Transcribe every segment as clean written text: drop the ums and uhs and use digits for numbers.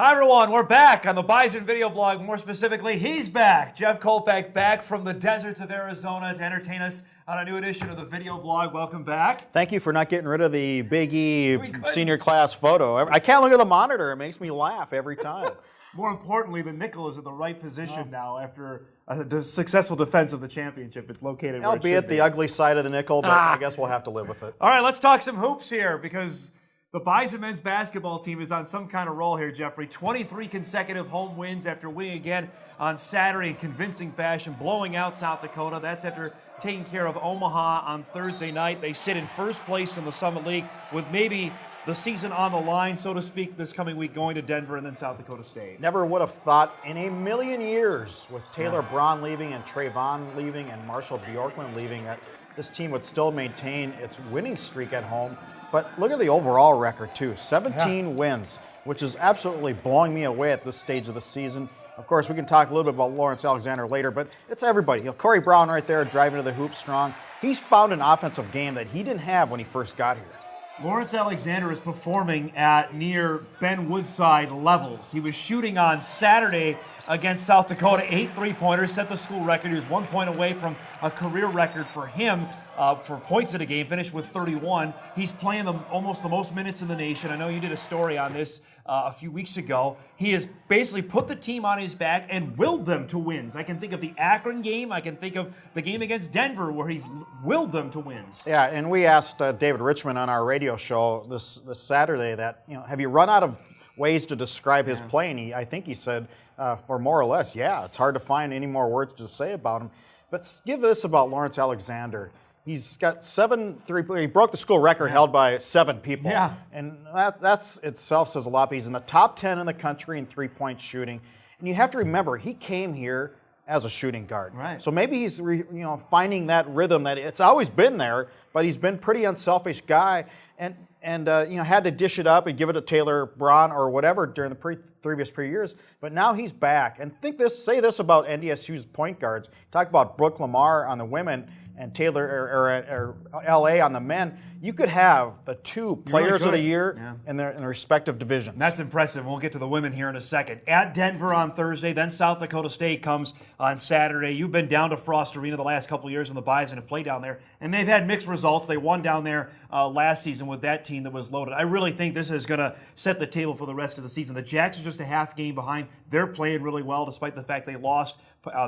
Hi everyone, we're back on the Bison Video Blog. More specifically, he's back. Jeff Kolpack back from the deserts of Arizona to entertain us on a new edition of the Video Blog. Welcome back. Thank you for not getting rid of the Big E senior class photo. I can't look at the monitor. It makes me laugh every time. More importantly, the nickel is in the right position now after a successful defense of the championship. It's located where it should be. Albeit the ugly side of the nickel, but I guess we'll have to live with it. All right, let's talk some hoops here because the Bison men's basketball team is on some kind of roll here, Jeffrey. 23 consecutive home wins after winning again on Saturday in convincing fashion, blowing out South Dakota. That's after taking care of Omaha on Thursday night. They sit in first place in the Summit League with maybe the season on the line, so to speak, this coming week, going to Denver and then South Dakota State. Never would have thought in a million years, with Taylor Braun leaving and Trayvon leaving and Marshall Bjorkman leaving, that this team would still maintain its winning streak at home. But look at the overall record, too. 17 wins, which is absolutely blowing me away at this stage of the season. Of course, we can talk a little bit about Lawrence Alexander later, but it's everybody. Corey Brown right there driving to the hoop strong. He's found an offensive game that he didn't have when he first got here. Lawrence Alexander is performing at near Ben Woodside levels. He was shooting on Saturday against South Dakota, 8 3-pointers, set the school record. He was 1 point away from a career record for him for points in a game, finished with 31. He's playing almost the most minutes in the nation. I know you did a story on this a few weeks ago. He has basically put the team on his back and willed them to wins. I can think of the Akron game. I can think of the game against Denver where he's willed them to wins. Yeah, and we asked David Richmond on our radio show this Saturday that, have you run out of ways to describe his play? And I think he said, for more or less, yeah, it's hard to find any more words to say about him. But give this about Lawrence Alexander. He's got 7 3. He broke the school record held by 7 people. Yeah. And that's itself says a lot. But he's in the top 10 in the country in 3-point shooting. And you have to remember, he came here as a shooting guard. Right. So maybe he's finding that rhythm that it's always been there, but he's been pretty unselfish guy and had to dish it up and give it to Taylor Braun or whatever during the previous 3 years. But now he's back. And say this about NDSU's point guards. Talk about Brooke Lamar on the women and Taylor or LA on the men. You could have the 2 players of the year in their respective divisions. That's impressive. We'll get to the women here in a second. At Denver on Thursday, then South Dakota State comes on Saturday. You've been down to Frost Arena the last couple of years when the Bison have played down there, and they've had mixed results. They won down there last season with that team that was loaded. I really think this is going to set the table for the rest of the season. The Jacks are just a half game behind. They're playing really well despite the fact they lost.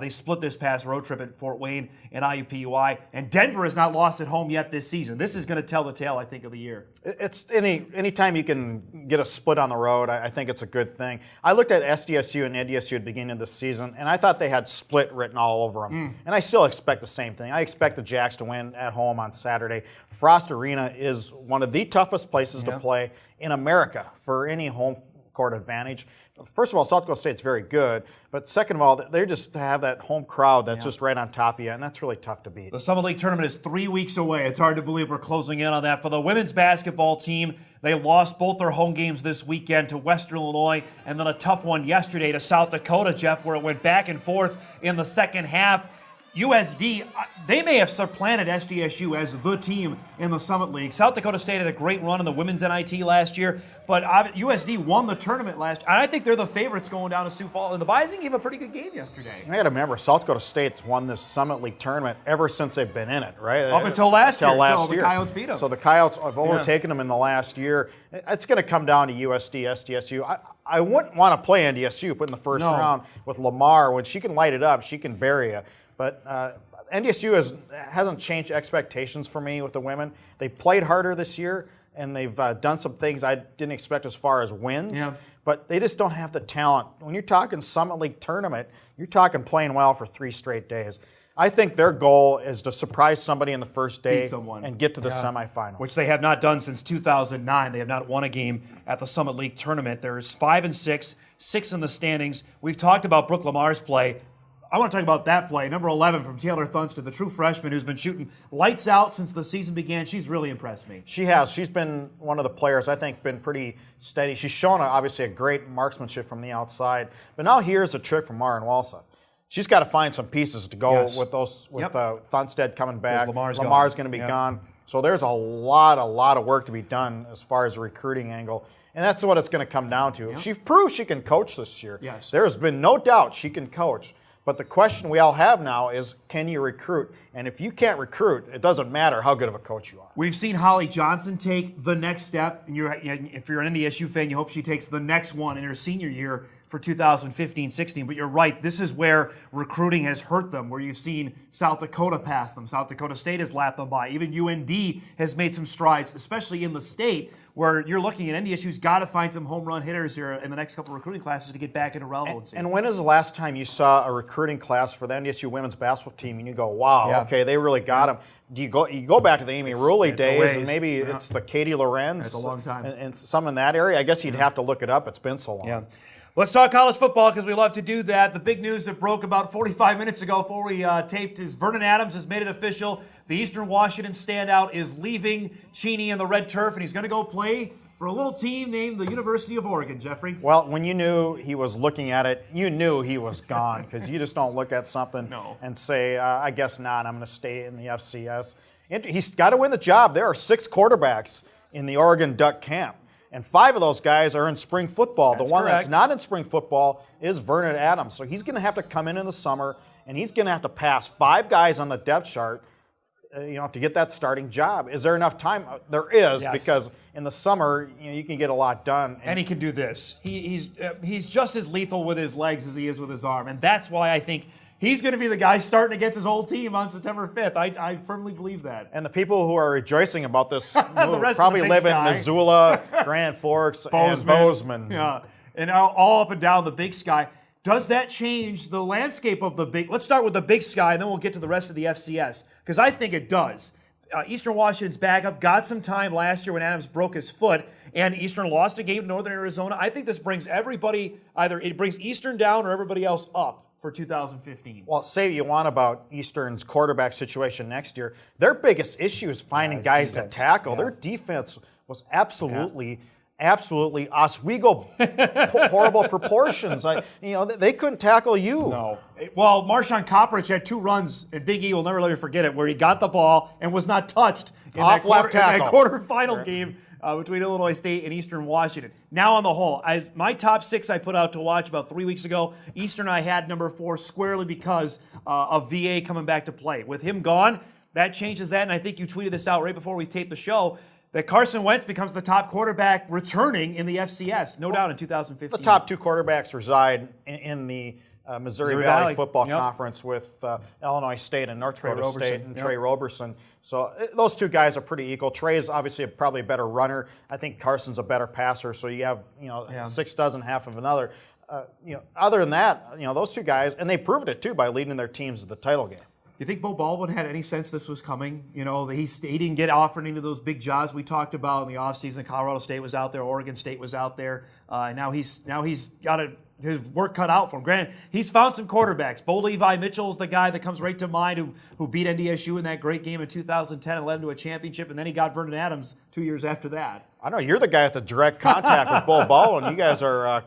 They split this past road trip at Fort Wayne and IUPUI, and Denver has not lost at home yet this season. This is going to tell the tale, I think, of the year. It's anytime you can get a split on the road, I think it's a good thing. I looked at SDSU and NDSU at the beginning of the season, and I thought they had split written all over them. And I still expect the same thing. I expect the Jacks to win at home on Saturday. Frost Arena is one of the toughest places to play in America for any home court advantage. First of all, South Dakota State's very good, but second of all, they just have that home crowd that's just right on top of you, and that's really tough to beat. The Summit League tournament is 3 weeks away. It's hard to believe we're closing in on that. For the women's basketball team, they lost both their home games this weekend to Western Illinois, and then a tough one yesterday to South Dakota, Jeff, where it went back and forth in the second half. USD, they may have supplanted SDSU as the team in the Summit League. South Dakota State had a great run in the women's NIT last year, but USD won the tournament last year. And I think they're the favorites going down to Sioux Falls. And the Bison gave a pretty good game yesterday. You got to remember, South Dakota State's won this Summit League tournament ever since they've been in it, right? Up until last year. Until the Coyotes beat them. So the Coyotes have overtaken them in the last year. It's going to come down to USD, SDSU. I wouldn't want to play NDSU, but in the first round with Lamar, when she can light it up, she can bury you. But NDSU hasn't changed expectations for me with the women. They played harder this year, and they've done some things I didn't expect as far as wins. Yeah. But they just don't have the talent. When you're talking Summit League tournament, you're talking playing well for 3 straight days. I think their goal is to surprise somebody in the first day and get to the semifinals. Which they have not done since 2009. They have not won a game at the Summit League tournament. There's 5-6, 6 in the standings. We've talked about Brooke Lamar's play. I want to talk about that play. Number 11 from Taylor Thunston, the true freshman who's been shooting lights out since the season began. She's really impressed me. She has. She's been one of the players, I think, been pretty steady. She's shown, obviously, a great marksmanship from the outside. But now here's a trick from Maren Walseth. She's got to find some pieces to go with those. With Thunstead coming back, Lamar's going to be gone. So there's a lot of work to be done as far as a recruiting angle. And that's what it's going to come down to. She proved she can coach this year. Yes. There's been no doubt she can coach. But the question we all have now is, can you recruit? And if you can't recruit, it doesn't matter how good of a coach you are. We've seen Holly Johnson take the next step. And if you're an NDSU fan, you hope she takes the next one in her senior year for 2015-16. But you're right, this is where recruiting has hurt them, where you've seen South Dakota pass them. South Dakota State has lapped them by. Even UND has made some strides, especially in the state, where you're looking at NDSU's got to find some home run hitters here in the next couple of recruiting classes to get back into relevancy. And when is the last time you saw a recruiting class for the NDSU women's basketball team and you go, wow, okay, they really got them? Do you go back to the Amy Ruley days, and maybe it's the Katie Lorenz? It's a long time. And some in that area. I guess you'd have to look it up. It's been so long. Yeah. Let's talk college football because we love to do that. The big news that broke about 45 minutes ago before we taped is Vernon Adams has made it official. The Eastern Washington standout is leaving Cheney and the red turf, and he's going to go play for a little team named the University of Oregon, Jeffrey. Well, when you knew he was looking at it, you knew he was gone because you just don't look at something and say, I guess not, I'm going to stay in the FCS. He's got to win the job. There are 6 quarterbacks in the Oregon Duck camp. And 5 of those guys are in spring football. The one that's not in spring football is Vernon Adams. So he's going to have to come in the summer, and he's going to have to pass 5 guys on the depth chart, to get that starting job. Is there enough time? There is, because in the summer, you can get a lot done. And he can do this. He's just as lethal with his legs as he is with his arm, and that's why I think he's going to be the guy starting against his old team on September 5th. I firmly believe that. And the people who are rejoicing about this move probably live in Missoula, Grand Forks, and Bozeman. Yeah, and all up and down the Big Sky. Does that change the landscape of the Big? Let's start with the Big Sky, and then we'll get to the rest of the FCS, because I think it does. Eastern Washington's backup got some time last year when Adams broke his foot, and Eastern lost a game to Northern Arizona. I think this brings everybody, either it brings Eastern down or everybody else up for 2015. Well, say what you want about Eastern's quarterback situation next year. Their biggest issue is finding guys to tackle. Their defense was absolutely Oswego horrible proportions. They couldn't tackle you. No. Well, Marshawn Kopperich had 2 runs, and Big E will never let me forget it, where he got the ball and was not touched in that quarterfinal game between Illinois State and Eastern Washington. Now on the whole, my top 6 I put out to watch about 3 weeks ago. Eastern I had number 4 squarely because of VA coming back to play. With him gone, that changes that, and I think you tweeted this out right before we taped the show, that Carson Wentz becomes the top quarterback returning in the FCS, no doubt in 2015. The top 2 quarterbacks reside in the Missouri Valley Football Conference with Illinois State and North Dakota State and Trey Roberson. So those 2 guys are pretty equal. Trey is obviously probably a better runner. I think Carson's a better passer. So you have 6 dozen, half of another. Other than that, those 2 guys, and they proved it too by leading their teams to the title game. You think Bo Baldwin had any sense this was coming? He didn't get offered any of those big jobs we talked about in the offseason. Colorado State was out there, Oregon State was out there, and now he's got his work cut out for him. Granted, he's found some quarterbacks. Bo Levi Mitchell is the guy that comes right to mind who beat NDSU in that great game in 2010 and led him to a championship, and then he got Vernon Adams 2 years after that. I know you're the guy with the direct contact with Bo Baldwin. You guys are.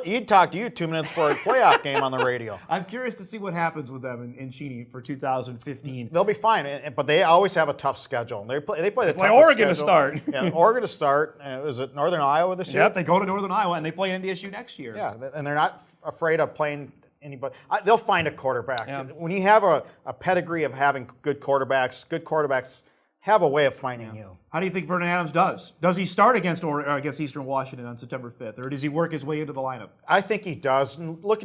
He'd talk to you 2 minutes for a playoff game on the radio. I'm curious to see what happens with them in Cheney for 2015. They'll be fine, but they always have a tough schedule. They play Oregon schedule to start. Oregon to start. Is it Northern Iowa this year? Yep, they go to Northern Iowa and they play NDSU next year. Yeah, and they're not afraid of playing anybody. They'll find a quarterback. Yeah. When you have a pedigree of having good quarterbacks have a way of finding you. How do you think Vernon Adams does? Does he start against Eastern Washington on September 5th, or does he work his way into the lineup? I think he does.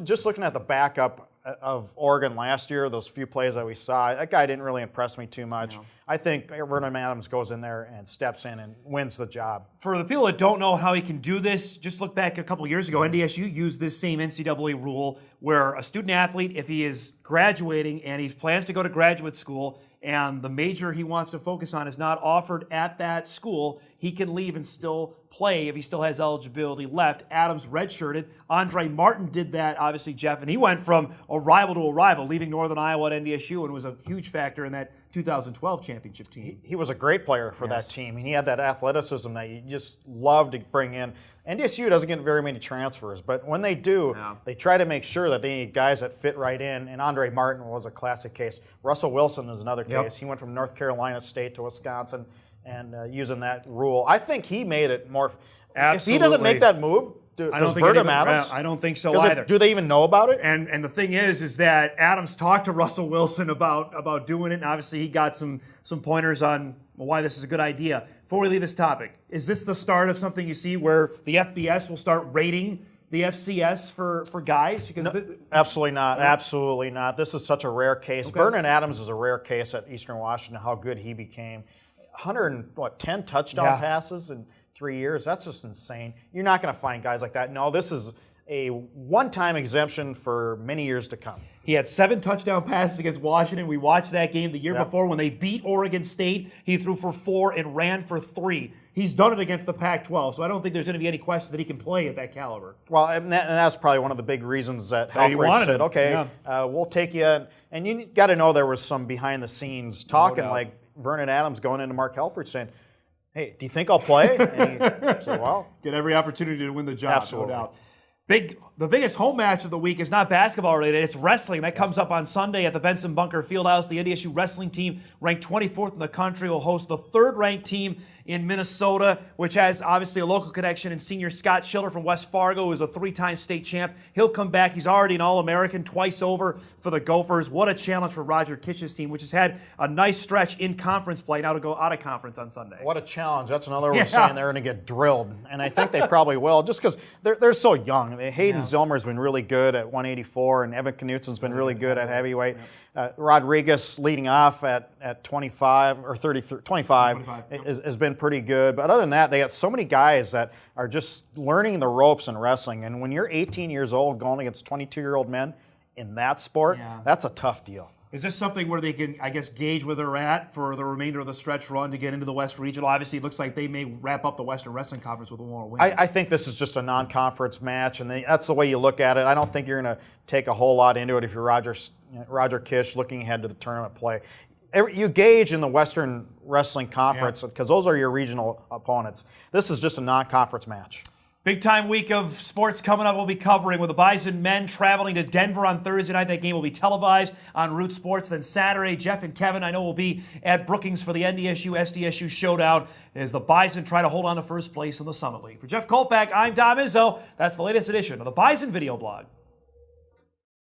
Just looking at the backup of Oregon last year, those few plays that we saw, that guy didn't really impress me too much. No. I think Vernon Adams goes in there and steps in and wins the job. For the people that don't know how he can do this, just look back a couple years ago. NDSU used this same NCAA rule where a student athlete, if he is graduating and he plans to go to graduate school and the major he wants to focus on is not offered at that school, he can leave and still play if he still has eligibility left. Adams redshirted. Andre Martin did that, obviously, Jeff, and he went from a rival to a rival, leaving Northern Iowa at NDSU, and was a huge factor in that 2012 championship team. He was a great player for that team, and he had that athleticism that you just love to bring in. NDSU doesn't get very many transfers, but when they do, they try to make sure that they need guys that fit right in, and Andre Martin was a classic case. Russell Wilson is another case. He went from North Carolina State to Wisconsin, and using that rule. I think he made it more. Absolutely. If he doesn't make that move, does Verdum Adams? I don't think so either. Do they even know about it? And the thing is that Adams talked to Russell Wilson about doing it, and obviously he got some pointers on why this is a good idea. Before we leave this topic, is this the start of something you see where the FBS will start rating the FCS for guys? Because absolutely not. Absolutely not. This is such a rare case. Vernon Adams is a rare case at Eastern Washington, how good he became. 110 touchdown passes in 3 years. That's just insane. You're not going to find guys like that. No, this is a one-time exemption for many years to come. He had 7 touchdown passes against Washington. We watched that game the year before when they beat Oregon State. He threw for 4 and ran for 3. He's done it against the Pac-12, so I don't think there's going to be any question that he can play at that caliber. Well, and that's probably one of the big reasons that Helfrich said, okay, we'll take you. And you got to know there was some behind-the-scenes talking, like Vernon Adams going into Mark Helfrich saying, hey, do you think I'll play? And he said, well. Get every opportunity to win the job, absolutely. No doubt. The biggest home match of the week is not basketball related, it's wrestling. That comes up on Sunday at the Benson Bunker Fieldhouse. The NDSU wrestling team, ranked 24th in the country, will host the 3rd-ranked team in Minnesota, which has obviously a local connection in senior Scott Schiller from West Fargo, who is a 3-time state champ. He'll come back. He's already an All-American twice over for the Gophers. What a challenge for Roger Kitch's team, which has had a nice stretch in conference play, now to go out of conference on Sunday. What a challenge. That's another way of saying they're going to get drilled. And I think they probably will, just because they're so young. Hayden Zilmer's been really good at 184, and Evan Knutson's been really good at heavyweight. Rodriguez leading off at 25 or 33, 25 has been pretty good. But other than that, they got so many guys that are just learning the ropes in wrestling. And when you're 18 years old going against 22-year-old men in that sport, that's a tough deal. Is this something where they can, I guess, gauge where they're at for the remainder of the stretch run to get into the West Regional? Obviously, it looks like they may wrap up the Western Wrestling Conference with one more win. I think this is just a non-conference match, and that's the way you look at it. I don't think you're going to take a whole lot into it if you're Roger Kish looking ahead to the tournament play. You gauge in the Western Wrestling Conference because those are your regional opponents. This is just a non-conference match. Big time week of sports coming up. We'll be covering with the Bison men traveling to Denver on Thursday night. That game will be televised on Root Sports. Then Saturday, Jeff and Kevin, I know, will be at Brookings for the NDSU-SDSU showdown as the Bison try to hold on to first place in the Summit League. For Jeff Kolpack, I'm Izzo. That's the latest edition of the Bison Video Blog.